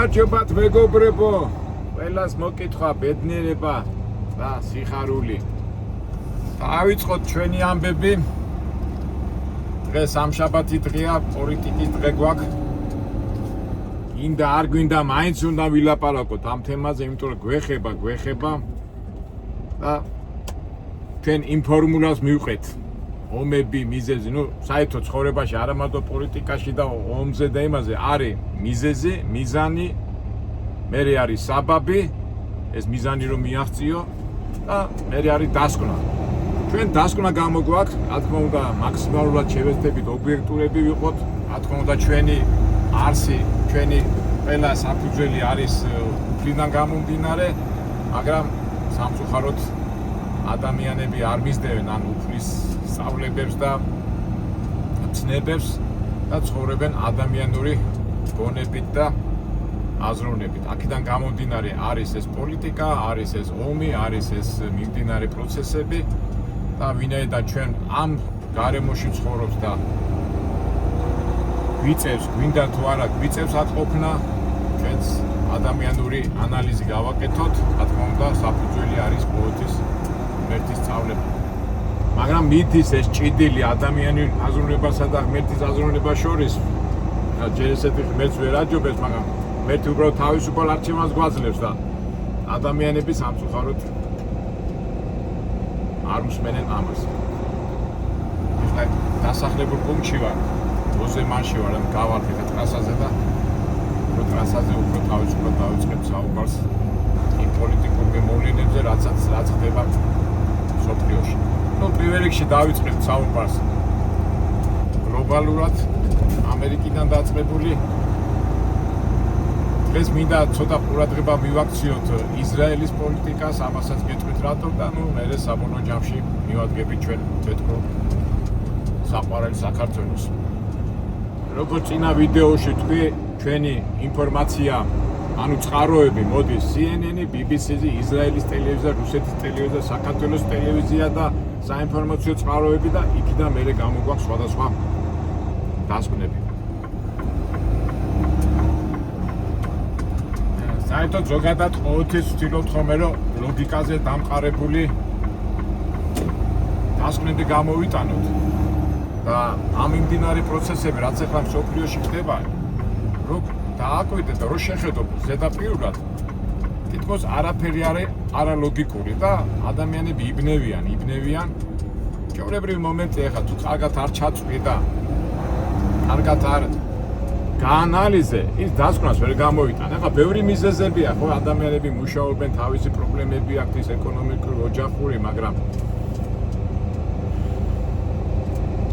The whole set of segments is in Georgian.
გამარჯობათ მეგობრებო, ყველას მოკითხვა, ბედნიერება და სიხარული. დავიწყოთ ჩვენი ამბები. დღეს სამშაბათი დღეა, პოლიტიკის დღე გვაქვს. გინდა არ გვინდა, მაინც უნდა ვილაპარაკოთ ამ თემაზე, იმიტომ რომ გვეხება და ჩვენ იმ ფორმულას მივყეთ. ომები, მიზეზი, საერთოდ ცხოვრებაში არა მარტო პოლიტიკაში და ომზე და იმაზე არის მიზეზი, მიზანი, მერე არის საბაბი, ეს მიზანი რომ მიაღწიო და მერე არის დასკვნა. ჩვენ დასკვნა გამოგვაქვს, რა თქმა უნდა, მაქსიმალურად შევეცდებით ობიექტურები ვიყოთ, რა თქმა უნდა, ჩვენი არსი, ჩვენი ყველა საფუძველი არის უფლიდან გამომდინარე, მაგრამ სამწუხაროდ ადამიანები არ მისდევენ ან უფლის სწავლებებს და ცნებებს და ცხოვრობენ ადამიანური გონებით და აზროვნებით. აქედან გამომდინარე არის ეს პოლიტიკა, არის ეს ომი, არის ეს მიმდინარე პროცესები და ვინაიდან ჩვენ ამ გარემოში ცხოვრობს და გვიწევს, გვინდა თუ არა გვიწევს ატყოფნა, ჩვენს ადამიანური ანალიზი გავაკეთოთ, რა თქმა უნდა, საფუძველი არის ყოველთვის ღმერთის სწავლება. მაგრამ მითის ეს ჭიდილი ადამიანის აზროვნებასა და ღმერთის აზროვნებას შორის, ჯერ ესეთი ღმერთს ვერ აჯობებს, მაგრამ ღმერთი უბრალოდ თავისუფალ არჩევანს გვაძლევს და ადამიანები სამწუხაროდ არ უსმენენ ამას. ეხლა დასახლებულ პუნქტში ვარ, ოზემანში ვარ, გავალთ ეხლა ტრასაზე და ტრასაზე უფრო თავისუფლად დავიწყებ საუბარს იმ პოლიტიკურ მოვლენებზე, რაც ხდება სოფლიოში. პირველ რიგში დავიწყებთ საუბარს გლობალურად, ამერიკიდან დაწყებული. დღეს მინდა ცოტა ყურადღება მივაქციოთ ისრაელის პოლიტიკას, ამასაც გეტყვით რატომ და მერე საბოლოო ჯამში მივადგებით ჩვენ თეთრ საყვარელ საქართველოს. როგორც წინა ვიდეოში თქვი, ჩვენი ინფორმაცია, ანუ წყაროები მოდის CNN, BBC-ზე, ისრაელის ტელევიზია, რუსეთის ტელევიზია, საქართველოს ტელევიზია და საინფორმაციო წყაროები და იქიდან მერე გამოგვაქვს სხვადასხვა დასკვნები. საერთოდ ზოგადად ყოველთვის ვცდილობთ ხოლმე, რომ ლოგიკაზე დამყარებული დასკვნები გამოვიტანოთ და ამ მიმდინარე პროცესები, რაც ახლა მსოფლიოში ხდება, რომ დააკვირდეთ და რომ შეხედოთ ზედაპირულად, თითქოს არაფერი არა ლოგიკური და ადამიანები იბნევიან. ჩვეულებრივი მომენტი ახლა თუ კარგად არ ჩაწვი და კარგად არ გაანალიზე, ის დასკვნას ვერ გამოვიტან. ახლა ბევრი მიზეზებია, ხო, ადამიანები მუშაობენ, თავისი პრობლემები აქვთ, ის ეკონომიკური, ოჯახური, მაგრამ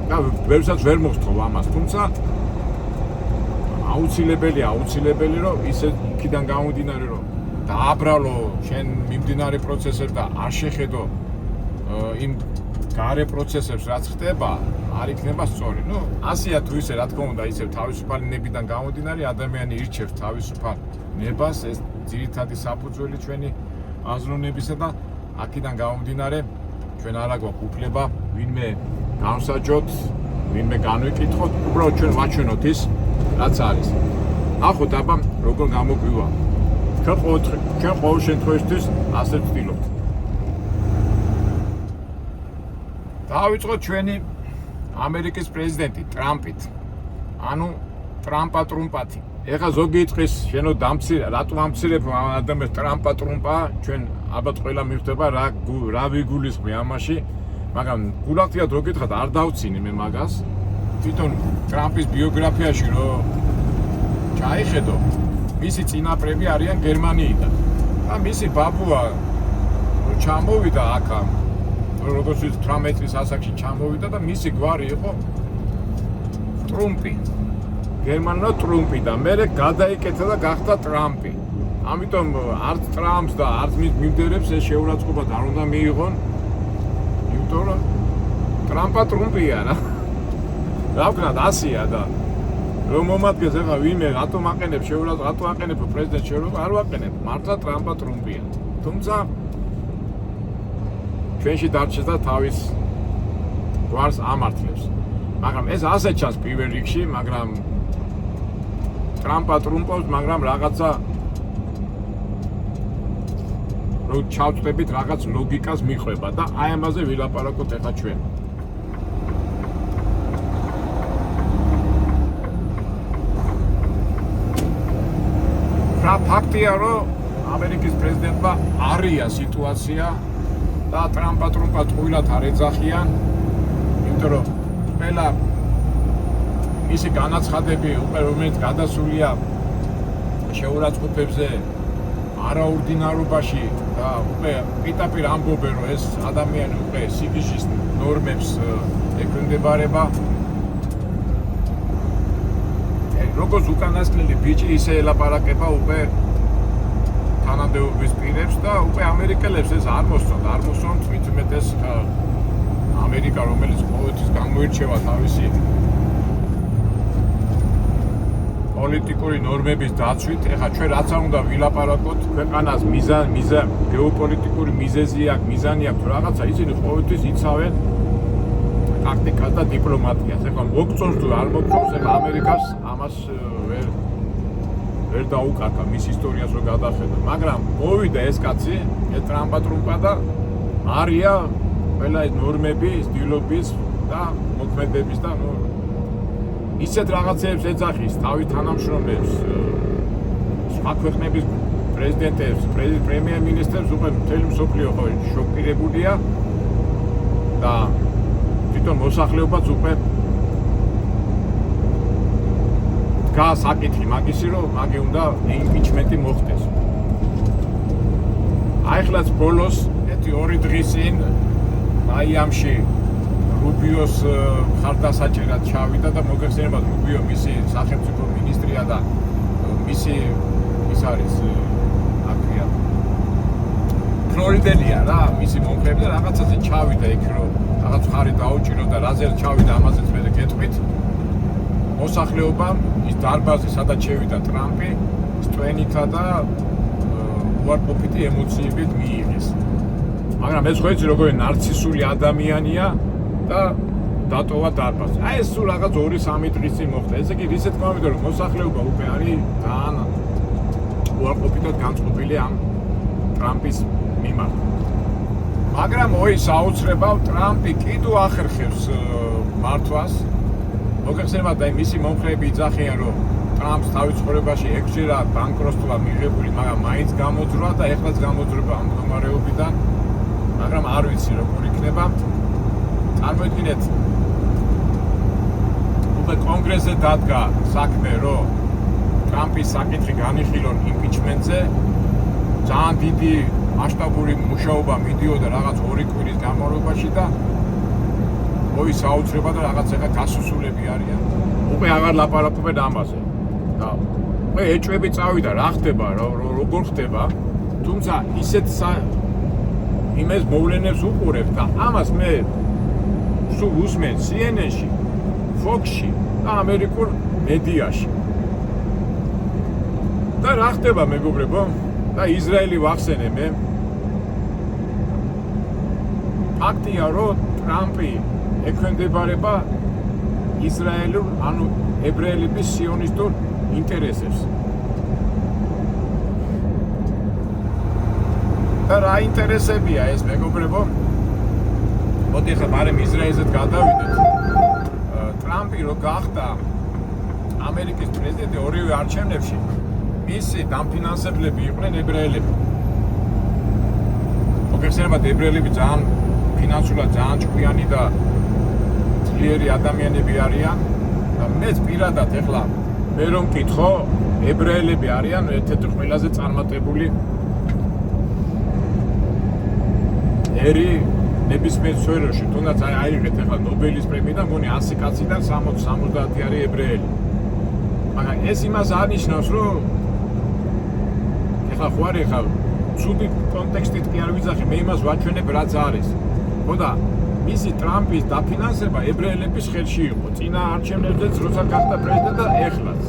და ბევრსაც ვერ მოხსოვ ამას, თუმცა აუცილებელი რომ ისე იქიდან გამომდინარე რომ დააბრალო შენ მიმდინარე პროცესებს და არ შეხედო იმ გარე პროცესებს რაც ხდება, არ იქნება სწორი. ასეა თუ ისე, რა თქმა უნდა, ისევ თავისუფალი ნებიდან გამომდინარე ადამიანი ირჩევს თავისუფალ ნებას, ეს ძირითადი საფუძველი ჩვენი აზროვნებისა და აქედან გამომდინარე ჩვენ არა გვაქვს უფლება ვინმე განსაჯოთ, ვინმე განვიკითხოთ, უბრალოდ ჩვენ ვაჩვენოთ ის რაც არის. ახოთ აბა როგორ გამოგვივა. ჩვენ ყოველ შემთხვევაში ასე ვცდილობთ. დავიწყოთ ჩვენი ამერიკის პრეზიდენტი ტრამპით. ანუ ტრამპა-ტრუმპათი. ეხლა ზოგი იტყვის, შენო დამცირე, რატომ ამცირებ ადამიანს ტრამპა-ტრუმპა, ჩვენ ალბათ ყველა მიხვდება რა ვიგულისხმი ამაში, მაგრამ გულახდიათ რო გითხრათ, არ დავცინი მე მაგას. თვითონ ტრამპის ბიოგრაფიაში რო ჩაიხედო, მისი წინაპრები არიან გერმანიიდან და მისი ბაბუა ჩამოვიდა აქა, როგორც 18 წლის ასაკში ჩამოვიდა და მისი გვარი იყო ტრუმპი, გერმანო ტრუმპი და მერე გადაიკეთა და გახდა ტრამპი. ამიტომ არც ტრამპს და არც მის მიმდევრებს ეს შეურაცხყოფა არ უნდა მიიღონ, იმიტომ რომ ტრამპა ტრუმპია რა. რა ვქნათ, ასეა და რომ მომადგეს ახლა ვინმე რატომ აყენებს შეურაცხყოფას, რატომ აყენებ პრეზიდენტ შეურაცხყოფას, არ ვაყენებ, მართლა ტრამპა ტრუმპია. თუმცა ჩვენში დარჩეს და თავის გვარს ამართლებს. მაგრამ ეს ასე ჩანს პირველ რიგში, მაგრამ ტრამპა ტრუმპავს, მაგრამ რაღაცა რო ჩავწდებით რაღაც ლოგიკას მიხვება და აი ამაზე ვილაპარაკოთ ახლა ჩვენ. რა ფაქტია, რომ ამერიკის პრეზიდენტმა არია სიტუაცია და ტრამპა ტყუილად არ ეძახიან, იმიტომ რომ ყველა მისი განაცხადები უკვე რომელიც გადასულია შეურაცხყოფებზე არაორდინარობაში და უკვე პირდაპირ ამბობენ, რომ ეს ადამიანი უკვე სიგიჟის ნორმებს ექვემდებარება. როგორც უკანასკნელი ბიჭი ისე ელაპარაკება უკვე თანამდებობის პირებს და უკვე ამერიკელებს ეს არ მოსწონთ, მით უმეტეს ამერიკა, რომელიც ყოველთვის გამოირჩევა თავისი პოლიტიკური ნორმების დაცვით, ეხლა ჩვენ რაც არ უნდა ვილაპარაკოთ, ქვეყანას გეოპოლიტიკური მიზეზი აქვს, მიზანი აქვს რაღაცა, ისინი ყოველთვის იცავენ ტაქტიკას და დიპლომატიას. ეხლა მოგწონს თუ არ მოგწონს, ეხლა ამერიკას ამას ვერ დაუკარგა მის ისტორიას რო გადახედო, მაგრამ მოვიდა ეს კაცი, ეს ტრამპა და არია ყველა ეს ნორმები, ცდილობის და მოქმედების და ისეთ რაღაცებს ეძახის თავი თანამშრომლებს, სხვა ქვეყნების პრეზიდენტებს, პრემიერ-მინისტრებს, უკვე მთელი მსოფლიო შოკირებულია და თვითონ მოსახლეობაც უკვე დგას საკითხი მაგისი, რომ მაგი უნდა იმპიჩმენტი მოხდეს. აი ხლაც ბოლოს 2 დღის წინ მაიამში რუბიოს ხარდასაჭერად ჩავიდა და მოგეხსენებათ, რუბიო მისი სახელმწიფო მინისტრია და მისი ის არის აკრია ფლორიდელია რა, მისი მომხრეები და რაღაცაზე ჩავიდა იქ, რომ რაღაც ხარი დაუჭირო და რაზე ჩავიდა ამაზეც მე გეტყვით. მოსახლეობამ ის დარბაზი, სადაც შევიდა ტრამპი, სტვენითა და უარყოფითი ემოციებით მიიღეს. მაგრამ ეს ხო იცი როგორი ნარცისული ადამიანია და დატოვა დარბაზი. აი ეს სულ რაღაც 2-3 დღის წინ მოხდა. ესე იგი ისე თქვა, იმიტომ რომ მოსახლეობა უკვე არის ძალიან უარყოფითად განწყობილი ამ ტრამპის მიმართ. მაგრამ საოცრებავ ტრამპი კიდევ ახერხებს მართვას. მოგეხსენებათ, აი მისი მომხრეები იძახიან, რომ ტრამპს თავის ცხოვრებაში 6-ჯერა ბანკროტства მიღებული, მაგრამ მაინც გამოძრვა და ეხლაც გამოძრება ამ მდგომარეობიდან. მაგრამ არ ვიცი როგორ იქნება. წარმოიდგინეთ, უკვე კონგრესზე დადგა საქმე, რომ ტრამპის საკითხი განიხილონ იმპიჩმენტზე. ძალიან დიდი მასშტაბური მუშაობა მიდიოდა რაღაც 2 კვირის განმავლობაში და საოცრება და რაღაც ეხა გასუსულები არიან. უკვე აღარ ლაპარაკობენ ამაზე. და უკვე ეჭვები წავიდა, რა ხდება, როგორ ხდება. თუმცა ისეთ იმეს მოვლენებს უყურებ და ამას მე სულ უსმენ CNN-ში, Fox-ში და ამერიკულ მედიაში. და რა ხდება მეგობრებო? და ისრაელი ვახსენე მე. ფაქტია, რომ ტრამპი ექვემდებარება ისრაელურ, ანუ ებრაელების სიონისტურ ინტერესებს. და რა ინტერესებია ეს მეგობრებო? მოდი ახლა მარემ ისრაელზეც გადავიდეთ. ტრამპი რო გახდა ამერიკის პრეზიდენტი ორივე არჩევნებში, მისი დამფინანსებლები იყვნენ ებრაელები. მოგეხსენებათ, ებრაელები ძალიან ფინანსურად ძალიან ჭკვიანი და ძლიერი ადამიანები არიან და მეც პირადად ახლა მე რომ მკითხო, ებრაელები არიან ერთ-ერთი ყველაზე წარმატებული ერი ნებისმიერ სფეროში, თუნდაც აიღეთ ახლა ნობელის პრემიიდან, მგონი 100 კაციდან 60-70 არის ებრაელი. მაგრამ ეს იმას არნიშნავს, რომ ახლა ხო არის ახლა ცუდი კონტექსტით კი არ ვიძახი, მე იმას ვაჩვენებ რაც არის. ხოდა მისი ტრამპის დაფინანსება ებრაელების ხელში იყო. წინა არჩევნებზეც როცა გახდა პრეზიდენტი და ეხლაც.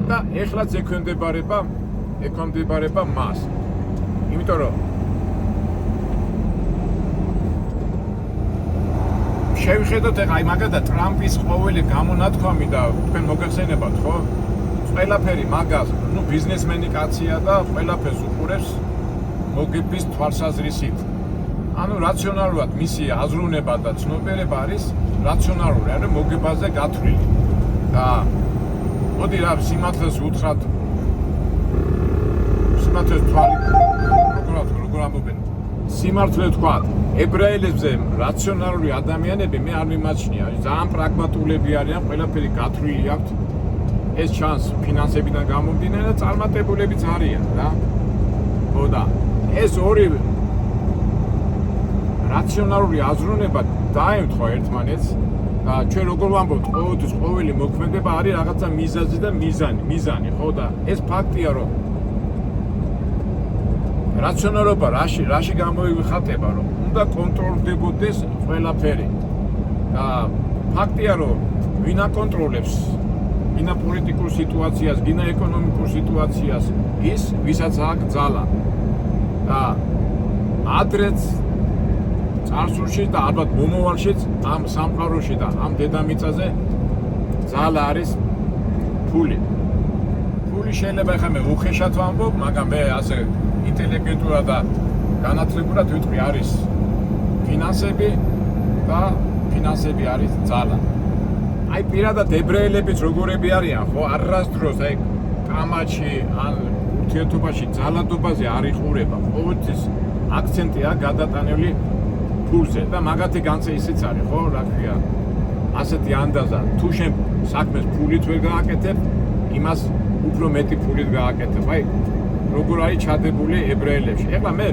და ეხლაც ექვემდებარება მას. იმიტომ რომ შევხედოთ ახლა აი მაგალითად ტრამპის ყოველი გამონათქვამი და თქვენ მოგეხსენებათ, ხო? ყველაფერი მაგას, ბიზნესმენი კაცია და ყველაფერს უყურებს მოგების თვალსაზრისით. რაციონალურად მისი აზროვნება და ცნობიერება არის რაციონალური, არის მოგებაზე გათვლილი. და მოდი რა სიმართლეს უთხრათ, სიმართლეს თვალი როგორ ამბობენ. სიმართლე თქვა, ებრაელებზე რაციონალური ადამიანები მე არ მიმაჩნია, ძალიან პრაგმატულები არიან, ყველაფერი გათვლილი აქვთ. ეს ჩანს ფინანსებიდან გამომდინარე და წარმატებულებიც არიან რა. ხოდა ეს ორი რაციონალური აზროვნება დაემთხვა ერთმანეთს და ჩვენ როგორ ვამბობთ, ყოველთვის ყოველი მოქმედება არის რაღაცა მიზეზი და მიზანი, ხო და ეს ფაქტია, რომ რაციონალობა რაში გამოიხატება, რომ უნდა კონტროლდებოდეს ყველაფერი. და ფაქტია, რომ ვინ აკონტროლებს გინა პოლიტიკურ სიტუაციას, გინა ეკონომიკურ სიტუაციას, ის ვისაც აქვს ძალა. და ადრეც წარსულში და ალბათ მომავალშიც ამ სამყაროში და ამ დედამიწაზე ძალა არის ფული. ფული შეიძლება ხა მე უხეშად ვამბობ, მაგრამ მე ასე ინტელექტუალურად და განათლებულად ვიტყვი არის ფინანსები და ფინანსები არის ძალა. აი პირადად ებრაელებიც როგორები არიან, ხო, არასდროს აი კამაჩი ან ურთიერთობაში ძალადობაზე არ იხურება. ყოველთვის აქცენტია გადატანილი ფულზე და მაგათი განცე ისიც არის, ხო, რა ქვია. ასეთი ანდაზა, თუ შენ საქმეს ფულით ვერ გააკეთებ, იმას უფრო მეტი ფულით გააკეთებ. აი როგორ არის ჩადებული ებრაელებში. ეხლა მე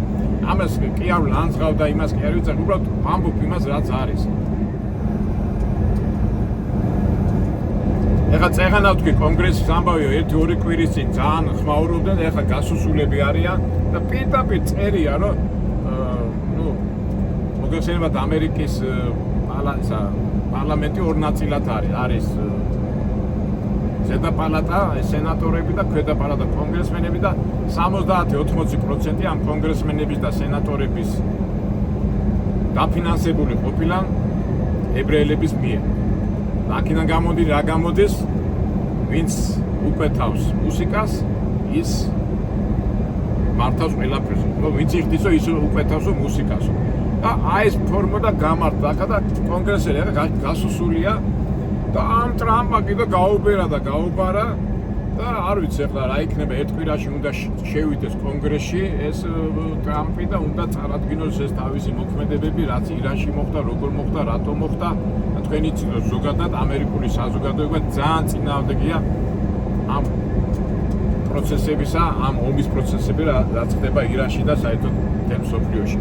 ამას კი არ ლანძღავ და იმას კი არ ვიცი, უბრალოდ ვამბობ იმას რაც არის. ეხლა წეღანა ვთქვი კონგრესის ამბავიო 1-2 კვირის წინ ძალიან ხმაურობდნენ, ეხლა გასუსულები არიან და პირდაპირ წერია, რომ მოგეხსენებათ ამერიკის პარლამენტი ორ ნაწილად არის ზედა პალატა, სენატორები და ქვედა პალატა, კონგრესმენები და 70-80% ამ კონგრესმენების და სენატორების დაფინანსებული ყოფილან ებრაელების მიერ. აქედან გამოდის რა გამოდის, ვინც უკვეთავს მუსიკას, ის მართავს ყველაფერს. ვინც იხდისო, ის უკვეთავსო მუსიკასო. და აი ეს ფორმულა გამართა და კონგრესელი გასუსულია და ამ ტრამპმა კიდე გაუბერა და გაუბარა და არ ვიცი ახლა რა იქნება, ერთ კვირაში უნდა შევიდეს კონგრესში ეს ტრამპი და უნდა წარადგინოს ეს თავისი მოქმედებები, რაც ირანში მოხდა, როგორ მოხდა, რატომ მოხდა. თქვენ იცით, რომ ზოგადად ამერიკული საზოგადოება ძალიან წინააღმდეგია ამ პროცესებისა, ამ ომის პროცესები, რაც ხდება ირანში და საერთოდ მთელ მსოფლიოში.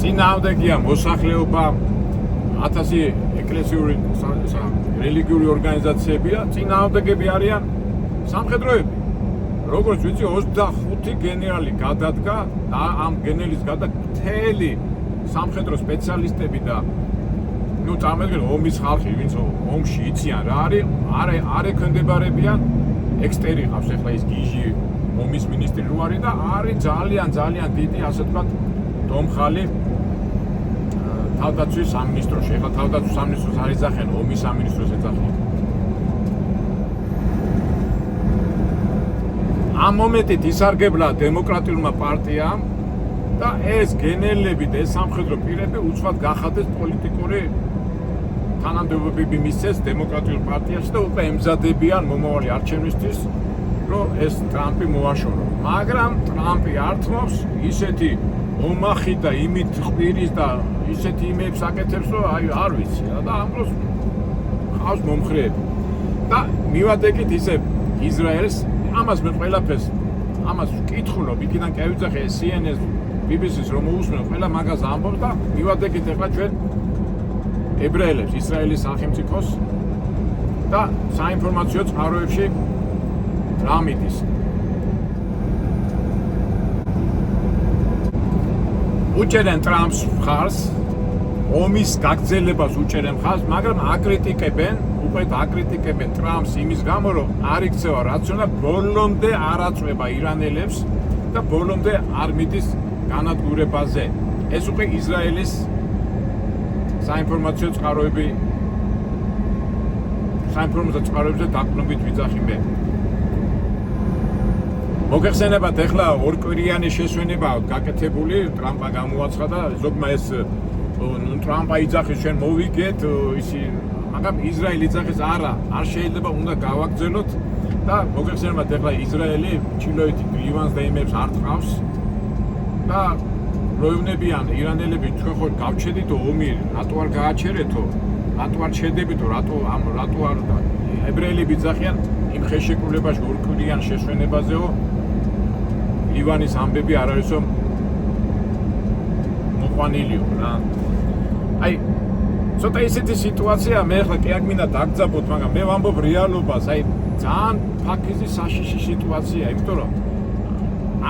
წინააღმდეგია მოსახლეობა, 1000 ეკლესიური რელიგიური ორგანიზაციები და წინააღმდეგები არიან სამხედროები. როგორც ვიცი, 25 გენერალი გადადგა და ამ გენერლის გადა მთელი სამხედრო სპეციალისტები და წარმოგიდგენთ ომის ხალხი, ვინც ომში იციან რა არის, არ ექვემდებარებიან ექსტერი ყავს ახლა ის გიჟი ომის მინისტრი რო არის და არის ძალიან დიდი, ასე ვთქვათ, დომხალი თავდაცვის სამინისტროში. ახლა თავდაცვის სამინისტროს არ ეძახიან, ომის სამინისტროს ეძახიან. ამ მომენტით ისარგებლა დემოკრატიულმა პარტიამ და ეს გენერლები და ეს სამხედრო პირები უცბად გახადეს პოლიტიკური თანამდებობები მისცეს დემოკრატიულ პარტიაში და უკვე ემზადებიან მომავალი არჩევნისთვის, რომ ეს ტრამპი მოაშორო. მაგრამ ტრამპი ართმობს ისეთი ომახი და იმით ყვირის და ისეთი იმებს აკეთებს, რომ აი არ ვიცი და ამ დროს ხავს მომხრეები. და მივადგეთ ისე ისრაელს, ამას მე ყველაფერს ამას ვკითხულობ, იქიდან კი ავიძახე CNN-ს, BBC-ს რომ მოусმენ, ყველა მაგას ამბობს და მივადგეთ ახლა ჩვენ ებრაელებს, ისრაელის სახელმწიფოს და საინფორმაციო წყაროებში რა მიდის. უჭერენ ტრამპს მხარს, ომის გაგრძელებას უჭერენ მხარს, მაგრამ აკრიტიკებენ, უყვეთ აკრიტიკებენ ტრამპს იმის გამო, რომ არ იქცევა რაციონა, ბოლომდე არ აწვება ირანელებს და ბოლომდე არ მიდის განადგურებაზე. ეს უკვე ისრაელის საინფორმაციო წყაროები საინფორმაციო წყაროებზე დაყრდნობით ვიძახი მე. მოგეხსენებათ ახლა ორკვირიანი შესვენება გაკეთებული, ტრამპა გამოაცხადა, ზოგმა ეს ტრამპა იძახის ჩვენ მოვიგეთ, ისი, მაგრამ ისრაელი იძახის არა, არ შეიძლება უნდა გავაგრძელოთ და მოგეხსენებათ ახლა ისრაელი ჩილოითი ივანს და იმებს არ თყავს და როევნებიან ირანელები თქვენ ხო გავჩედითო ომი, რატო არ გააჩერეთო, რატო არ ჩედებითო, რატო არ ებრაელები იძახიან იმ ხელშეკრულებაში ორკვირიან შესვენებაზეო ივანის ამბები არ არისო მოყვანილიო რა. აი ცოტა ისეთი სიტუაცია მე ახლა კი არ მინდა დაგძაბოთ, მაგრამ მე ვამბობ რეალობას, აი ძალიან ფაქიზი საშიში სიტუაცია, იმიტომ რომ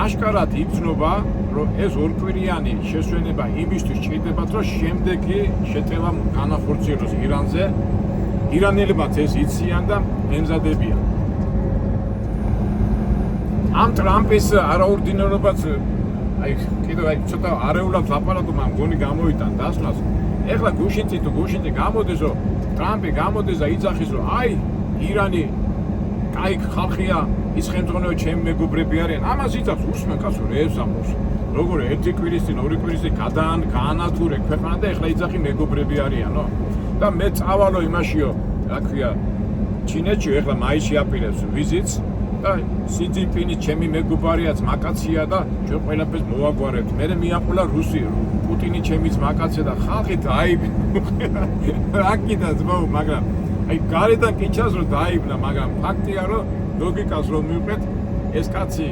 აშკარად იგრძნობა, რომ ეს ორკვირიანი შესვენება იმისთვის ჭირდებათ, რომ შემდეგი შეტევა განახორციელოს ირანზე. ირანელებმაც ეს იციან და ემზადებიან. ამ ტრამპის არაორდინარობაც აი კიდევ აი ცოტა არეულად ლაპარაკობ ამ გონი გამოვიტან დასვლას. ეხლა გუშინწი გამოდის რომ ტრამპი გამოდის და იძახის რომ აი ირანი კაი ხალხია, ის ხელმძღვანელო ჩემი მეგობრები არიან. ამას იძახს უსმენ კაცო რევს ამბობს. როგორ ერთი კვირის წინ, ორი კვირის წინ გაანადგურე ქვეყანა და ეხლა იძახი მეგობრები არიანო. და მე წავალო იმაშიო, რა ქვია, ჩინეთში ეხლა მაისში აპირებს ვიზიტს და სი ძინპინი ჩემი მეგობარიაც მაკაცია და ჩვენ ყველაფერს მოვაგვარებთ. მე მიაყოლა რუსი, პუტინი ჩემიც მაკაცია და ხალხი დაიბნა. რა კიდე ძმაო, მაგრამ აი გარედან კი ჩანს რომ დაიბნა, მაგრამ ფაქტია რომ ლოგიკას რომ მივყვეთ ეს კაცი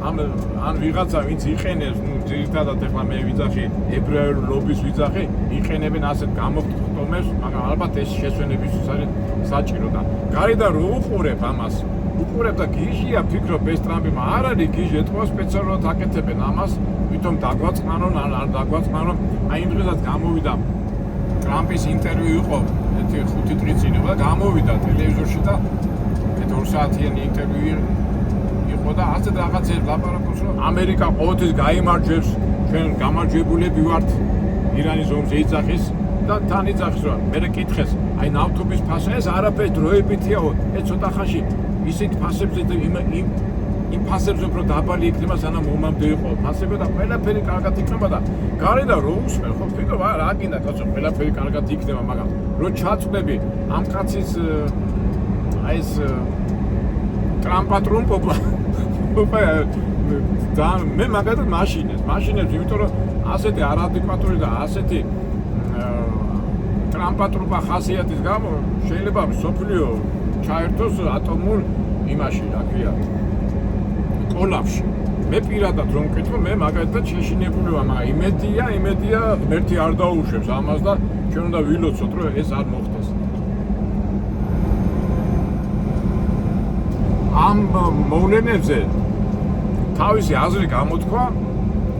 ან ვიღაცა ვინც იყენებს, ნუ ძირითადად ეხლა მე ვიძახი ებრაელი ლობის ვიძახი, იყენებენ ასეთ გამოხტომებს, მაგრამ ალბათ ეს შესვენებისთვის არის საჭირო და გარედან რო უყურებ ამას, უყურებ და გიჟია ფიქრობ ეს ტრამპი არ არის გიჟი, ეთქვა სპეციალურად აკეთებენ ამას, ვითომ დაგვაწყნარონ, არ დაგვაწყნარონ. აი იმ დღესაც გამოვიდა ტრამპის ინტერვიუ იყო 5 დღის წინ და გამოვიდა ტელევიზორში და 2 საათიანი ინტერვიუ იყო და ასე რაღაცებს ლაპარაკობს რომ ამერიკა ყოველთვის გაიმარჯვებს, ჩვენ გამარჯვებულები ვართ ირანის ომზე იძახის და თან იძახის რომ მე კითხეს აი ნავთობის ფასი ეს არაფერს დროებითიაო, ეს ცოტა ხანში ისეთ ფასებზე და იმ ფასებზე უფრო დაბალი იქნება სანამ ომამდე იყო ფასები და ყველაფერი კარგად იქნება და გარედან რო უსმენ ხო ფიქრობ რა გინდა კაცო ყველაფერი კარგად იქნება, მაგრამ რო ჩაწვდები ამ კაცის აი ეს ტრამპატრუმპობა და მე მაგალითად მაშინებს, იმიტომ რომ ასეთი არადეკვატური და ასეთი ტრამპატრუმპა ხასიათის გამო შეიძლება სოფლიო ჩაერთოს ატომურ იმაში, რა ქვია, კოლაფში. მე პირადად რომ მკითხო, მე მაგალითად შეშინებული ვარ, მაგრამ იმედია ღმერთი არ დაუშვებს ამას და ჩვენ უნდა ვილოცოთ, რომ ეს არ მოხდეს. ამ მოვლენებზე თავისი აზრი გამოთქვა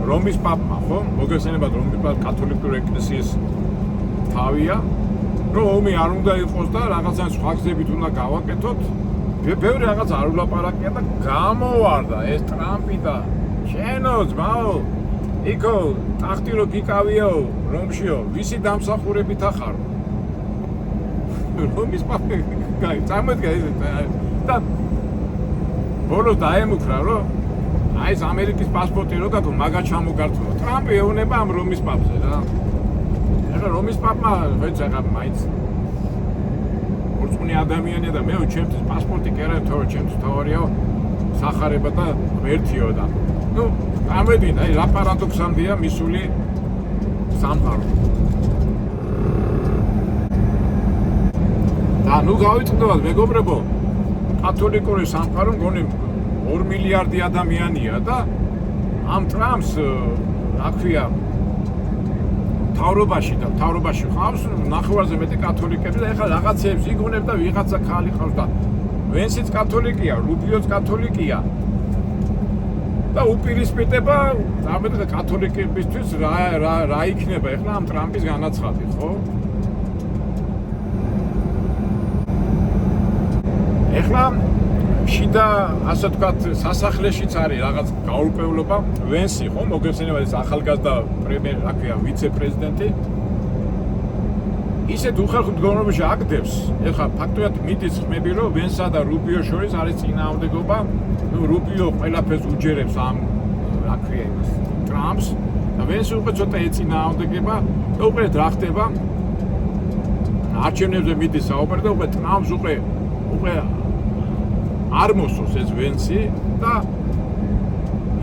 რომის პაპმა, ხო? მოგეხსენებათ რომის პაპა კათოლიკური ეკლესიის თავია, რომ ომი არ უნდა იყოს და რაღაცა სხვა გზებით უნდა გავაკეთოთ. ბევრი რაღაც არ ულაპარაკია და გამოვარდა ეს ტრამპი და შენო ძმაო, იქო ტახტი რო გიკავიაო რომშიო, ვისი დამსახურებით ახარ? რომის პაპა გაი, წამოდგა ეს და ბოლოს დაემუქრა რომ აი ეს ამერიკის პასპორტი რო გაქვს, მაგა ჩამოგართულა. ტრამპი ეუბნება ამ რომის პაპზე რა. ეხლა რომის პაპმა ვეც აღარ მაინც ორწმუნე ადამიანია და მეო ჩემთვის პასპორტი კი არა, თორე ჩემთვის თავარიაო სახარება და ღმერთიო და ნუ ამედინა, აი რა პარადოქსამდეა მისული სამყარო. და ნუ გავიწყდოთ მეგობრებო, კათოლიკური სამყარო მგონი 2 მილიარდი ადამიანია და ამ ტრამპს რა ქვია თავრობაში ხავს ნახევარზე მეტი კათოლიკები და ეხლა რაღაცებს იგონებ და ვიღაცა ხალი ხავს და ვენსიც კათოლიკია, რუბიოც კათოლიკია და უპირისპირდება ამეთქე კათოლიკებისთვის რა იქნება ეხლა ამ ტრამპის განაცხადი, ხო? ეხლა შიდა ასე ვთქვათ სასახლეშიც არის რაღაც გაურკვევლობა, ვენსი ხო მოგეხსენება ეს ახალგაზრდა პრემიერ, რა ქვია, ვიცე-პრეზიდენტი ისეთ უხერხო მდგომარეობაში აგდებს, ეხლა ფაქტობრივად მიდის ხმები, რომ ვენსა და რუბიო შორის არის წინააღმდეგობა, რუბიო ყველაფერს უჯერებს ამ რა ქვია იმას, ტრამპს და ვენსი უკვე ცოტა ეწინააღმდეგება და უკვე რა ხდება? არჩევნებზე მიდის საუბარი და უკვე ტრამპს უკვე არ მოსწონს ეს ვენსი და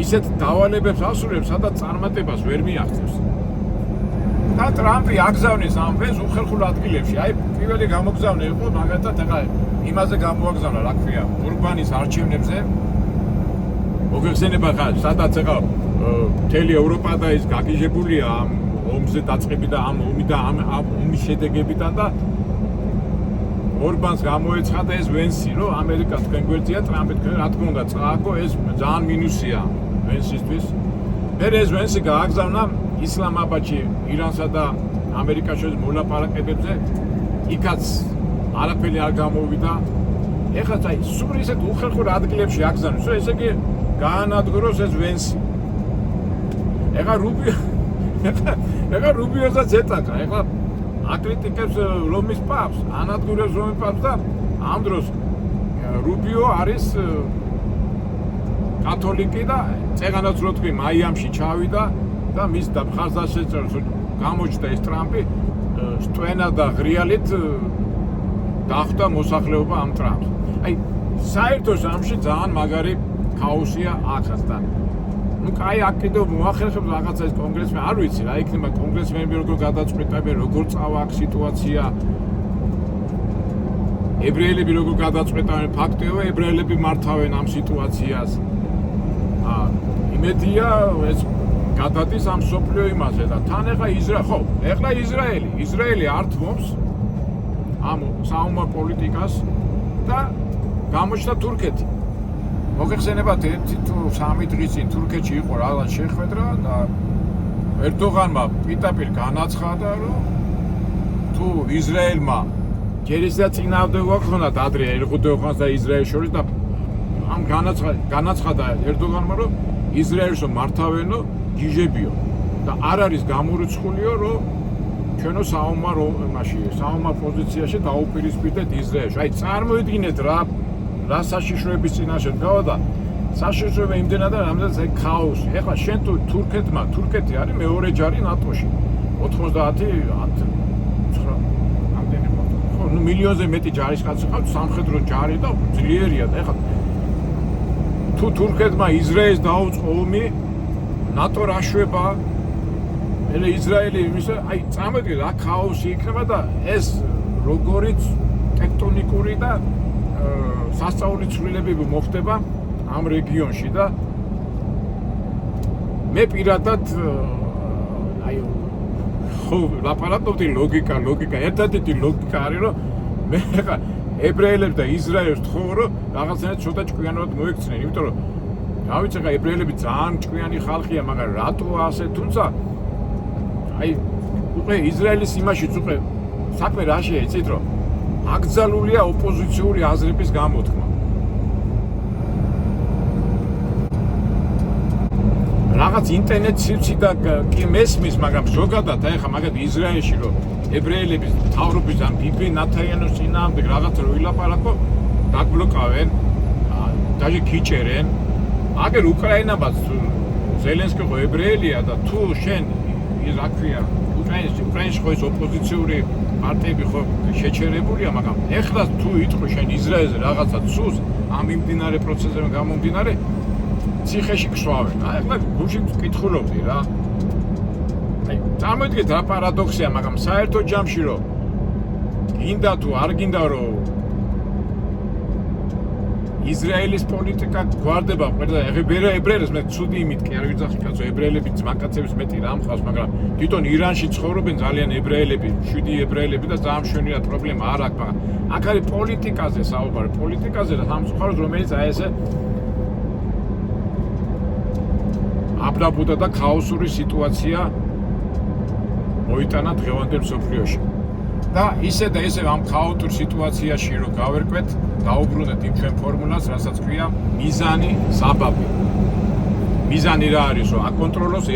ისეთ დავალებებს ასრულებს, სადაც წარმატებას ვერ მიაღწევს. და ტრამპი აგზავნის ამ ვენს უხერხულ ადგილებში. აი პირველი გამოგზავნე იყო მაგათაც ეხლა იმაზე გამოაგზავნა, რა ქვია, ურბანის არჩევნებზე. მოგეხსენება ხა, სადაც ეხლა მთელი ევროპა და ის გაგიჟებულია ამ ომზე დაწყები და ამ ომის შედეგებიდან და ორბანს გამოეცხადა ეს ვენსი, რომ ამერიკა თქვენ გვერდზეა, ტრამპი თქვენ რა თქმა უნდა წააგო, ეს ძალიან მინუსია ვენსისთვის. მე ეს ვენსი გააგზავნა ისლამაბადში ირანსა და ამერიკას შორის მოლაპარაკებებზე, იქაც არაფერი არ გამოვიდა. ეხლა აი სულ ისეთ უხერხულ ადგილებში აგზავნეს, რომ ესე იგი გაანადგუროს ეს ვენსი. ეხლა რუბიოზაც ეტაკა, ეხლა აკრიტიკებს რომის პაპს, ანადგურებს რომის პაპს და ამ დროს რუბიო არის კათოლიკი და წეგანაც რო თქვი მაიამში ჩავიდა და მის მხარდასაჭერს გამოჩნდა ეს ტრამპი სტვენა და ღრიალით დახვდა მოსახლეობა ამ ტრამპს. აი საერთო სამში ძალიან მაგარი ქაოსია ახასთან. ну кай აქ კიდევ მოახერხებს რაღაცა ეს კონგრესმენი არ ვიცი რა იქნება კონგრესმენები როგორ გადაწყვეტებენ როგორ წავა აქ სიტუაცია ებრაელები როგორ გადაწყვეტავენ ფაქტია ებრაელები მართავენ ამ სიტუაციას იმედია ეს გადადის ამ სოფლიო იმაზე და თან ეხლა ისრაელი არ თმობს ამ საომარ პოლიტიკას და გამოჩნდა თურქეთი მოგეხსენებათ 1-3 დღის წინ თურქეთში იყო რაღაც შეხვედრა და ერდოღანმა პირდაპირ განაცხადა რომ თუ ისრაელმა ჯერ ისე წინააღმდეგობა ქონათ ადრე ერდოღანს და ისრაელის შორის და ამ განაცხადა ერდოღანმა რომ ისრაელს მართავენო გიჟებიო და არ არის გამორიცხულიო რომ ჩვენო საომარ პოზიციაში დაუპირისპირდეთ ისრაელს. აი წარმოიდგინეთ რა საშიშროების წინაშე დგავა და საშიშროება იმდენად რამდენიც აი ქაოსი. ეხლა შენ თუ თურქეთი არის მეორე ჯარი ნატოში 90 ამდენი ხო ნუ მილიონზე მეტი ჯარისკაცი ყავს სამხედრო ჯარი და ძლიერია და ეხლა თუ თურქეთმა ისრაელს დაუწყო ომი ნატო რა შვება მე ისრაელი აი წამოდი რა ქაოსი იქნება და ეს როგორიც ტექტონიკური და სასწაული ცვლილებები მოხდება ამ რეგიონში და მე პირადად აი ხო ლაპარაკობდი ლოგიკა ერთადერთი ლოგიკა არის რომ მე ხა ებრაელებს და ისრაელს თხოვ რომ რაღაცნაირად ცოტა ჭკვიანად მოექცნენ იმიტომ რომ რა ვიცი ხა ებრაელები ძალიან ჭკვიანი ხალხია მაგრამ რატო ასე თუმცა აი უკვე ისრაელის იმაშიც უკვე საქმე რა შეეცით რომ აკრძალულია ოპოზიციური აზრების გამოთქმა. რაღაც ინტერნეტ სივრცე და კი მესმის, მაგრამ ზოგადად აი ხა მაგათ ისრაელში რომ ებრაელების მთავრობის ან ბიბი ნათანიელოს წინააღმდეგ რაღაც რო ილაპარაკო, დაგბლოკავენ, დაჟე ქიჭერენ. აგერ უკრაინამაც ზელენსკი ხო ებრაელია და თუ შენ რა ქვია უკრაინაში ხო ეს ოპოზიციური პარტიები ხო შეჩერებულია, მაგრამ ეხლა თუ იტყვი შენ ისრაელზე რაღაცა ცუს ამ მიმდინარე პროცესებიდან გამომდინარე ციხეში ქსვავენ. აი ეხლა გუშინ ვკითხულობდი რა. აი წარმოიდგინეთ რა პარადოქსია, მაგრამ საერთო ჯამში რომ გინდა თუ არ გინდა რომ ისრაელის პოლიტიკა გვარდება ყველა ებრაელებს მე ცუდი იმით კი არ ვიძახი კაცო ებრაელები ძმაკაცების მეტი რა მყავს მაგრამ თვითონ ირანში ცხოვრობენ ძალიან ებრაელები 7 ებრაელები და ძალიან მშვენივრად პრობლემა არ აქვს მაგრამ აქ არის პოლიტიკაზე საუბარი პოლიტიკაზე და სამწუხაროდ რომელიც აი ესე აბდაბუდა და ქაოსური სიტუაცია მოიტანა დღევანდელ მსოფლიოში და ისე ამ ქაოტურ სიტუაციაში რომ გავერკვეთ დაუბრუნდეთ იმ ჩვენ ფორმულას, რასაც ქვია მიზანი საბაბი. მიზანი რა არის, რომ აკონტროლოს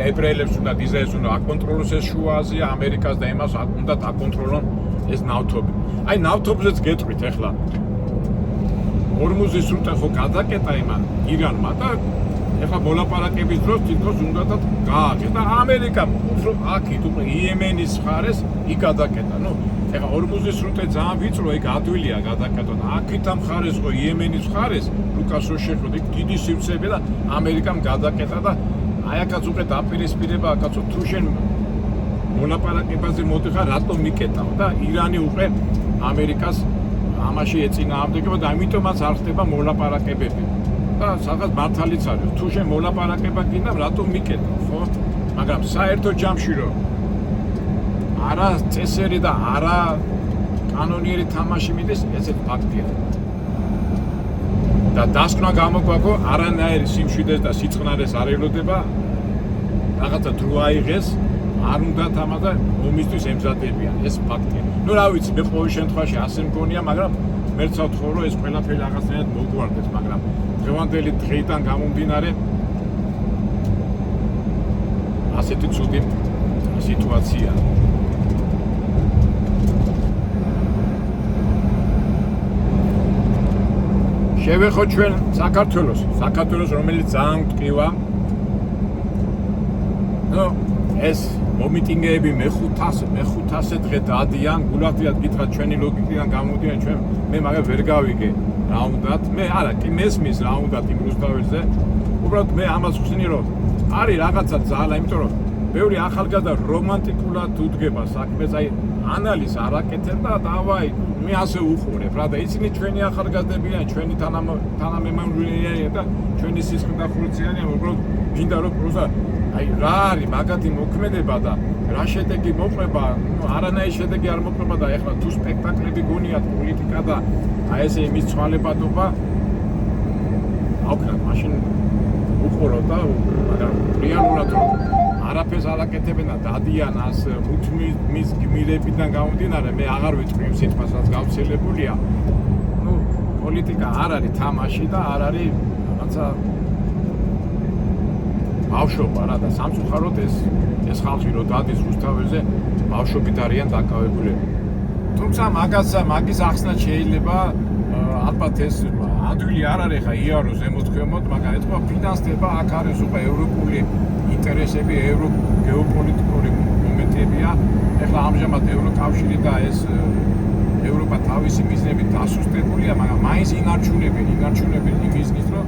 ებრაელებს უნდა ისრაელს უნდა აკონტროლოს ეს შუა აზია, ამერიკას და იმას უნდა აკონტროლონ ეს ნავთობი. აი ნავთობზეც გეტყვით ახლა. ორმუზის სრუტე ხო გადაკეტა იმან ირანმა და ახლა მოლაპარაკების დროს თითქოს უნდათ გააკეთა ამერიკამ უფრო აქით უკვე იემენის მხარეს იქ გადაკეტა. ნუ ახლა ორმუზის სრუტე ძალიან ვიწრო, იქ ადვილია გადაკეტა. აქით ამ მხარეს ხო იემენის მხარეს ლუკას რო შეხვდა იქ დიდი სივრცეები და ამერიკამ გადაკეტა და აი აქაც უკვე დაპირისპირება კაცო თუ შენ მოლაპარაკებაზე მოდიხარ რატომ მიკეტავ და ირანი უკვე ამერიკას ამაში ეწინააღმდეგება და ამიტომაც არ ხდება მოლაპარაკებები. და სადღაც მართალიც არის. თუ შენ მოლაპარაკება გინდა, რატომ მიკეტავ, ხო? მაგრამ საერთო ჯამში რომ არა წესერი და არა კანონიერი თამაში მიდის, ესეც ფაქტია. და დასკვნა გამოგვაქვს, არანაირი სიმშვიდეს და სიწყნარეს არ ელოდება. რაღაცა დრო აიღეს, არ უნდა თამადა მომისთვის ემზადებიან, ეს ფაქტია. ნუ რა ვიცი, მე ყოველ შემთხვევაში ასე მგონია, მაგრამ მერც ვთხოვ, რომ ეს ყველაფერი რაღაცნაირად მოგვარდეს, მაგრამ დღევანდელი დღეიდან გამომდინარე ასეთი ცუდი სიტუაცია. შევეხო ჩვენ საქართველოს, რომელიც ძალიან მტკივა. ნუ ეს მომიტინგეები მე-500 დღე დადიან, გულახდიათ გითხრათ ჩვენი ლოგიკიდან გამოდიან ჩვენ მე მაგას ვერ გავიგე რა უნდათ, მე არა, კი მესმის რა უნდათ იმ რუსთაველზე. უბრალოდ მე ამას ვხსნი რომ არის რაღაცა ძალა, იმიტომ რომ ბევრი ახალგაზრდა რომანტიკულად უდგება საქმეს, აი ანალიზს არ აკეთებ და დავაი მე ასე უყურებ რა და ისინი ჩვენი ახალგაზრდებიან, ჩვენი თანამემამულეებია და ჩვენი სისხლი და ხურციანია, უბრალოდ მინდა რომ პროზა აი რა არის მაგათი მოქმედება და რა შედეგი მოყვება, არანაირი შედეგი არ მოყვება და ეხლა თუ სპექტაკლები გონიათ პოლიტიკა და აი ესე იმის ცვალებადობა აუქნათ მაშინ უყურო და მაგრამ რეალურად რომ არაფერს არ აკეთებენ და დადიან ას მუდმივ გმირებიდან გამომდინარე მე აღარ ვიტყვი იმ სიტყვას რაც გავრცელებულია. ნუ პოლიტიკა არ არის თამაში და არ არის რაღაცა ბავშვობა რა და სამწუხაროდ ეს ხალხი რო დადის რუსთაველზე ბავშვობით არიან დაკავებული. თუმცა მაგის ახსნა შეიძლება ალბათ ეს ადვილი არ არის ხა იაროს ზემოთქვემოთ, მაგრამ ეთქვა ფინანსდება აქ არის უკვე ევროპული ინტერესები, გეოპოლიტიკური მომენტებია. ეხლა ამჟამად ევროკავშირი და ეს ევროპა თავისი მიზნებით დასუსტებულია, მაგრამ მაინც ინარჩუნებენ იმისგის რომ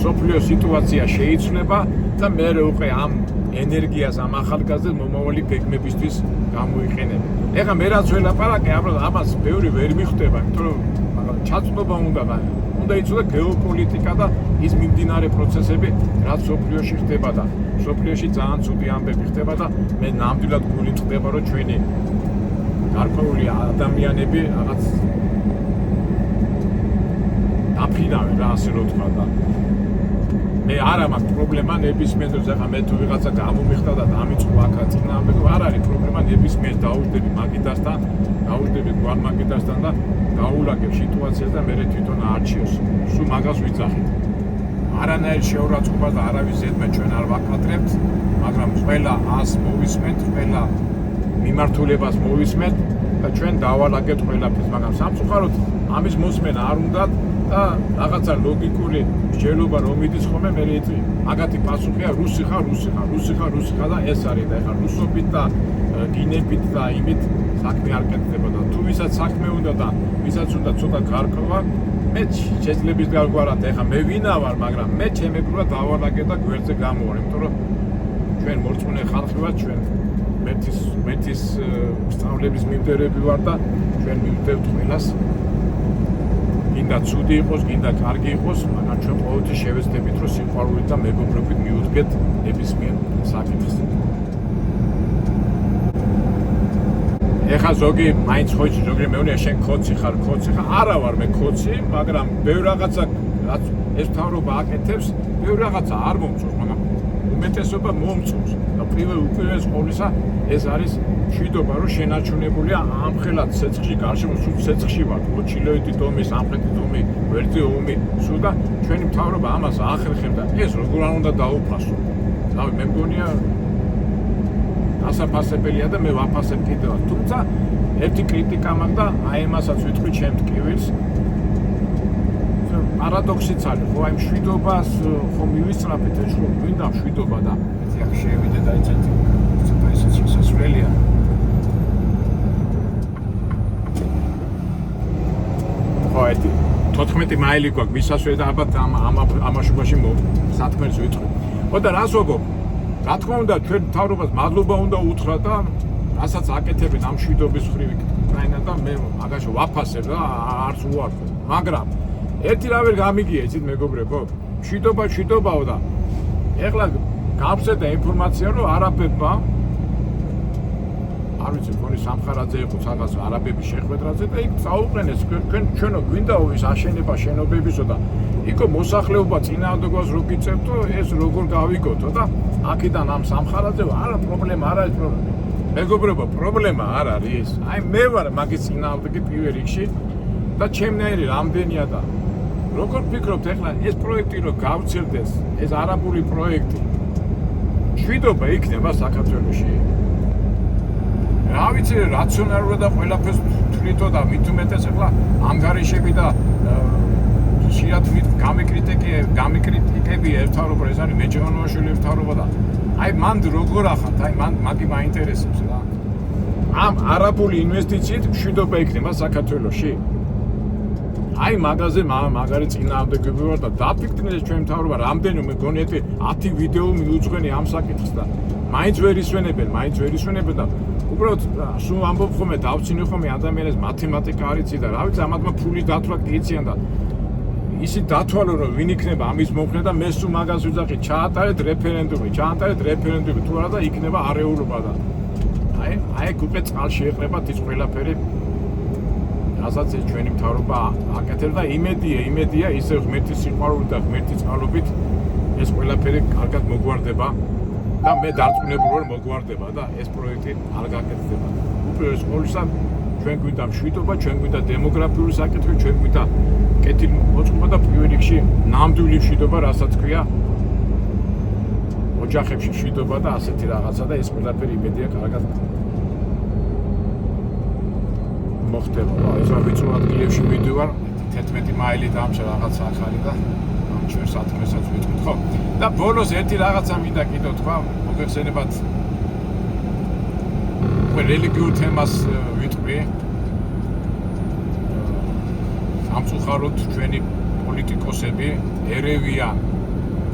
სოფლიო სიტუაცია შეიცვლება და მე უკვე ამ ენერგიას ამ ახალგაზრდა მომავალი გეგმებისთვის გამოიყენებენ. ეხლა მე რაც ველაპარაკე, ამას ბევრი ვერ მიხვდება, იმიტომ რომ ჩაწვდობა უნდა იცოდე გეოპოლიტიკა და ის მიმდინარე პროცესები, რაც სოფლიოში ხდება და სოფლიოში ძალიან ცუდი ამბები ხდება და მე ნამდვილად გული წდება, რომ ჩვენი გარკვეული ადამიანები რაღაც დაფინავენ რა ასე რო თქვა და მე არ მაქვს პრობლემა ნებისმიერ დროს ახლა მე თუ ვიღაცა გამომიხდა და დამიწყო აქა წინააღმდეგ არ არის პრობლემა ნებისმიერ დაუждები მაგიდასთან დაუждები გვარმაგიდასთან და გაულაგებ სიტუაციას და მე თვითონ არჩიოს სულ მაგას ვიძახით არანაირ შეურაცხყოფას და არავის ზედმეტ ჩვენ არ ვაკადრებთ მაგრამ ყველა ას მოვისმენთ ყველა მიმართულებას მოვისმენთ და ჩვენ დავალაგებთ ყველაფერს მაგრამ სამწუხაროდ ამის მოსმენა არ უნდათ და რაღაცა ლოგიკური შეიძლება რომ მიდის ხოლმე მე იწი მაგათი პასუხია რუსი ხარ და ეს არის და ეხლა რუსობით და გინებით და იმით საქმე არ კეთდება და თუ ვისაც საქმე უნდა და ვისაც უნდა ცოტა გარკვევა მე შეძლების გარკვევად ეხლა მე ვინა ვარ მაგრამ მე ჩემებურად დავალაგე და გვერდზე გამოვარ იმიტომ რომ ჩვენ მორწმუნე ხალხი ვართ ჩვენ მეთის სწავლების მიმდევრები ვარ და ჩვენ მივდევთ ყველას გინდა ცუდი იყოს, გინდა კარგი იყოს, მაგრამ ჩვენ ყოველთვის შევეცდებით, რომ სიყვარულით და მეგობრობით მიუდგეთ ნებისმიერ საკითხს. ეხლა ზოგი მაინც ხოჭი, ზოგი მეუბნია შენ ქოცი ხარ, არა ვარ მე ქოცი, მაგრამ ბევრ რაღაცა რაც ეს თავრობა აკეთებს, ბევრ რაღაცა არ მომწონს, მაგრამ უმეტესობა მომწონს და უპირველეს ყოვლისა ეს არის მშვიდობა, რომ შენარჩუნებულია ამხელად ცეცხლში, გარშემო სულ ცეცხლში ვართ, ჩილოეთის ომი, სამხრეთის ომი, ვერძე ომი, სულ და ჩვენი მთავრობა ამას აახერხებდა. ეს როგორ არ უნდა დაუფასო. რავი, მე მგონია ასაფასებელია და მე ვაფასებ კიდევაც. თუმცა ერთი კრიტიკა მაქვს და აი ამასაც ვიტყვი ჩემ ტკივილს. პარადოქსიც არის, ხო, აი მშვიდობას ხო მივისწრაფეთ, ეს ხო გვინდა მშვიდობა და ერთი აქ შევიდე და იცით, ცოტა ისიც შესასვლელია. ხო, ერთი 14 მაილი გვაქვს მისასვლელი და ალბათ ამაშობაში სათქმელს ვიტყვი. ხო და რას ვაგობ? რა თქმა უნდა, ჩვენ მთავრობას მადლობა უნდა უთხრა და რასაც აკეთებენ ამ მშვიდობის ხრივ უკრაინა და მე მაგაში ვაფასებ და არც უარყო. მაგრამ ერთი რა ვერ გამიგია, იცით მეგობრებო, მშვიდობაო და ეხლა გავსედა ინფორმაცია, რომ არაბებმა არ ვიცი, მგონი სამხარაძე იყო რაღაც არაბების შეხვედრაზე და იქ წაუყენეს ჩვენო გვინდაო ის აშენება შენობებისო და იქო მოსახლეობა წინააღმდეგობას რო გიწევთო, ეს როგორ გავიგოთო და აქედან ამ სამხარაძე არა პრობლემა, არ არის პრობლემა. მეგობრებო, პრობლემა არ არის. აი მე ვარ მაგის წინააღმდეგი პირველ რიგში და ჩემნაირი რამდენია და როგორ ფიქრობთ ეხლა ეს პროექტი რო გავცირდეს, ეს არაბული პროექტი, მშვიდობა იქნება საქართველოში? რა ვიცი, რაციონალურად და ყველაფერს თვლითო და მით უმეტეს ეხლა ანგარიშები და შეიძლება გამიკრიტიკები ერთმანეთს, ეს არის მეჯანოაშვილი ერთმანეთს და აი მან როგორ ახართ, აი მან მაგი მაინტერესებს რა. ამ არაბული ინვესტიციით მშვიდობა იქნება საქართველოში? აი მაგაზე მაგარი წინააღმდეგები ვარ და დაფიქრდნენ ჩვენ მთავრობა რამდენი მეგონი 10 ვიდეო მიუძღვენი ამ საკითხს და მაინც ვერ ისვენებენ და უბრალოდ სულ ამბობ ხოლმე დავცინე ხოლმე ადამიანებს მათემატიკა არ იცი და რა ვიცი ამათმა ფული დათვა იციან და ისი დათვალო რომ ვინ იქნება ამის მომხრე და მე სულ მაგას ვიძახი ჩაატარეთ რეფერენდუმი თუ არა და იქნება არეულობა და აი უკვე წყალში ეყრებათ ის ყველაფერი რასაც ეს ჩვენი მთავრობა აკეთებს და იმედია ისე ღმერთის სიყვარულით და ღმერთის წყალობით ეს ყველაფერი კარგად მოგვარდება და მე დარწმუნებული ვარ მოგვარდება და ეს პროექტი არ გაკეთდება. უპირველეს ყოვლისა ჩვენ გვინდა მშვიდობა, ჩვენ გვინდა დემოგრაფიული საკითხი, ჩვენ გვინდა კეთილმოწყობა და პირველ რიგში ნამდვილი მშვიდობა, რასაც ქვია ოჯახებში მშვიდობა და ასეთი რაღაცა და ეს ყველაფერი იმედია კარგად მოხდება. ეს ვიწრო ადგილებში მიდივარ 11 მაილი დამჭა რაღაცა ახალი და ამ ჩვენ სათქმესაც ვიტყვით, ხო? და ბოლოს ერთი რაღაცა მინდა კიდევ თქვა, მოგეხსენებათ რელიგიურ თემას ვიტყვი. სამწუხაროდ ჩვენი პოლიტიკოსები ერევიან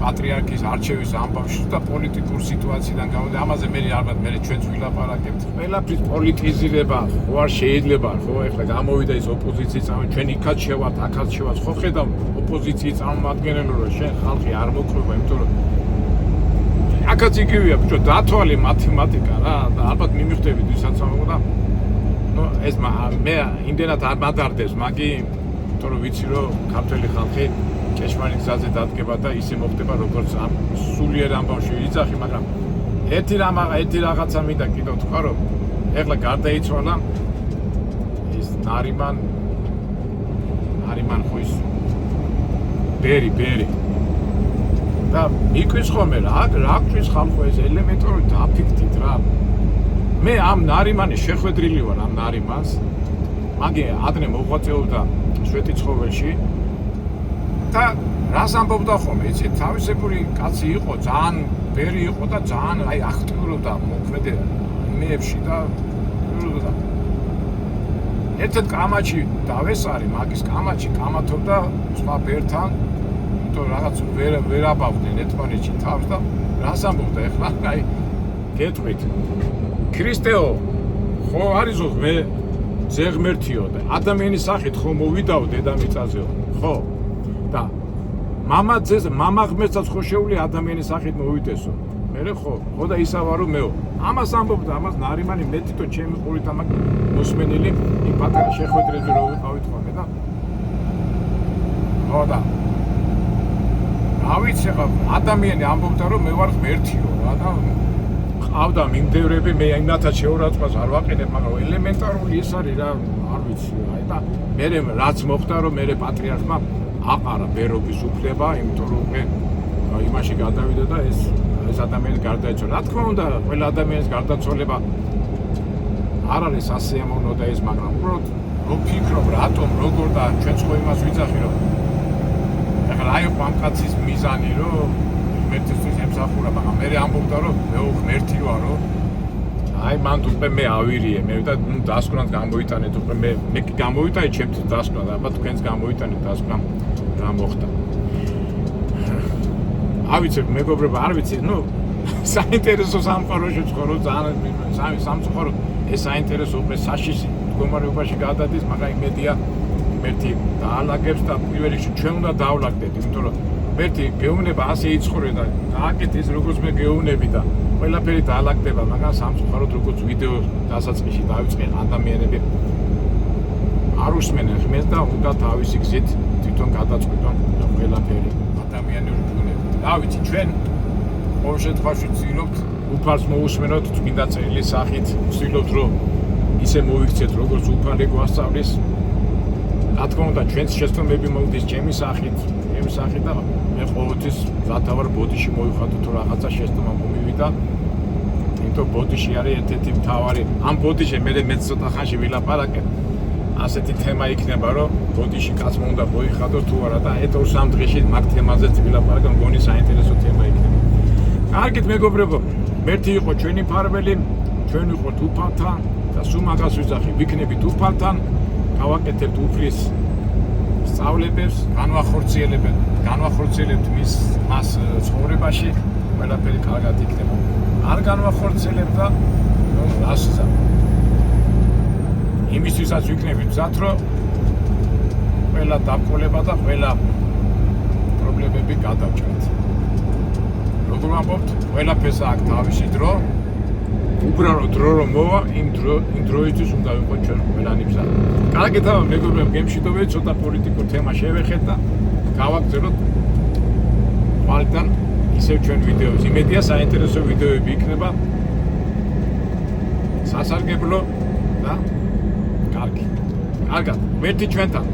პატრიარქის არჩევის ამბავში და პოლიტიკურ სიტუაციიდან გამომდინარე, ამაზე მე ალბათ ჩვენც ვილაპარაკებთ. ყველაფრის პოლიტიზირება ხო არ შეიძლება, ხო? ეხლა გამოვიდა ის ოპოზიციის ჩვენ იქაც შევართ, აქაც შევართ. ხო ხედავ ოპოზიციის წარმომადგენელო რომ შენ ხალხი არ მოყვება, იმიტომ რომ აქაც იგივეა, ბიჭო, დათვალე მათემატიკა რა და ალბათ მიმიხდებით ვისაც ამბობ და ნუ ეს მე იმდენად არ მადარდეს მაგი, იმიტომ რომ ვიცი რომ ქართველი ხალხი ჭეშმარიტ გზაზე დადგება და ისე მოხდება როგორც ამ სულიერ ამბავში ვიძახი, მაგრამ ერთი რაღაცა მინდა კიდევ თქვა რომ ეხლა გარდაიცვალა ის ნარიმან ხო ის ბერი და მიკვის ხოლმე რა გქვის ხალხო ეს ელემენტარული დაფიქრდით რა. მე ამ ნარიმანის შეხვედრილი ვარ ამ ნარიმანს მაგი ადრე მოღვაწეობდა შვეტიცხოველში და რას ამბობდა ხოლმე, იცით, თავისებური კაცი იყო, ძალიან ბერი იყო და ძალიან აი აქტიურობდა მოქმედი იმეებში და ერთ-ერთ კამაჩი დავესარი, მაგის კამაჩი კამათობდა სხვა ბერთან, იმიტომ რაღაც ვერ აბავდნენ ერთმანეთში თავს და რას ამბობდა ეხლა, აი გეტყვით. ქრისტეო, ხო არისო მე ზეღმერთიო და ადამიანის სახით ხო მოვიდაო დედამიწაზეო, ხო? და მამა ღმერთსაც ხო შეუძლია ადამიანის სახით მოვიდესო. მე ხო და ისავარო მეო. ამას ამბობდა, ამას ნარიმანი მე თვითონ ჩემი ყურით ამას მოსმენილი იმ პატარა შეხვედრაზე რო ვიყავით ხოლმე და ხო და რა ვიცი, ადამიანი ამბობდა რომ მე ვარ ღმერთიო რა და ყავდა მიმდევრები, მე იმათაც შეურაცხყოფას არ ვაყენებ, მაგრამ ელემენტარული ის არის რა, არ ვიცი, აი და მე რაც მოხდა, რომ მე პატრიარქმა აყარა ბერობის უფლება, იმიტომ რომ მე იმაში გადავიდა და ეს ადამიანი გარდაიცვალა. რა თქმა უნდა, ყველა ადამიანის გარდაცვალება არ არის ასიამოვნო და ეს, მაგრამ უბრალოდ რო ფიქრობ, რატომ, როგორ და ჩვენც ხო იმას ვიცახი, რომ ეხლა აი ამ კაცის მიზანი, რომ ღმერთისთვის ემსახურა, მაგრამ მე ამბობდა, რომ მე ღმერთი ვარო. აი მან უკვე მე ავირიე, მე და ნუ დასკვნად გამოიტანეთ, უკვე მე გამოვიტანე ჩემთვის დასკვნად, აბა თქვენს გამოიტანეთ დასკვნა რა მოხდა. ავიცებ მეგობრებო, არ ვიცი, ნუ საინტერესო სამყაროში ვცხოვრობ, ძალიან სამწუხარო ეს საინტერესო უკვე საშიში მდგომარეობაში გადადის, მაგრამ იმედია ღმერთი დაალაგებს და პირველ რიგში ჩვენ უნდა დავლაგდეთ, იმიტომ რომ ღმერთი გეუბნება ასე იცხოვრე და გააკეთეს როგორც მე გეუბნები და ყველაფერი დაალაგდება, მაგრამ სამწუხაროდ როგორც ვიდეო დასაწყისში დავიწყე, ადამიანები არ უსმენენ ღმერთს და უნდა თავისი გზით თვითონ გადაწყვიტონ ყველაფერი ადამიანური ბუნება. რა ვიცი, ჩვენ ყოველ შემთხვევაში ვცდილობთ უფალს მოусმენოთ წმინდა წერილის სახით, ვცდილობთ რომ ისე მოიქცეთ, როგორც უფალი გვასწავლის. რა თქმა უნდა, ჩვენს შეცდომები მოვდის ჩემი სახით და მე ყოველთვის დათავარ ბოდიში მოვიხადო თუ რაღაცა შეცდომა მომივიდა. იმიტომ ბოდიში არის ერთ-ერთი მთავარი. ამ ბოდიში მე ცოტა ხანში ვილაპარაკე. ასეთი თემა იქნება, რომ ბოდიში კაცმა უნდა მოიხადო თუ არა და ეტ-2-3 დღეში მაგ თემაზეც ვილაპარაკე, მგონი საინტერესო თემა იქნება. კარგით მეგობრებო, ღმერთი იყო ჩვენი მფარველი, ჩვენ ვიყოთ უფალთან და სულ მაგას ვიზახი, ვიქნებით უფალთან, გავაკეთებთ უფლის სწავლებებს, განვახორციელებთ მას ცხოვრებაში, ყველაფერი კარგად იქნება. არ განვახორციელებთ და რას იზამ. იმისთვისაც ვიქნებით მზად, რომ ყველა დაბრკოლება და ყველა პრობლემები გადავჭრით. როგორ ვამბობთ, ყველაფერს აქვს თავისი დრო. უბრალოდ დრო რომ მოვა, იმ დროისთვის უნდა ვიყოთ ჩვენ ყველანი მზად. კარგით, მეგობრებო, გემშვიდობებით, ცოტა პოლიტიკურ თემა შევეხეთ და გავაგრძელოთ ხვალიდან ისევ ჩვენ ვიდეოებს. იმედია საინტერესო ვიდეოები იქნება. სასარგებლო და კარგი. კარგად, ღმერთი ჩვენთან.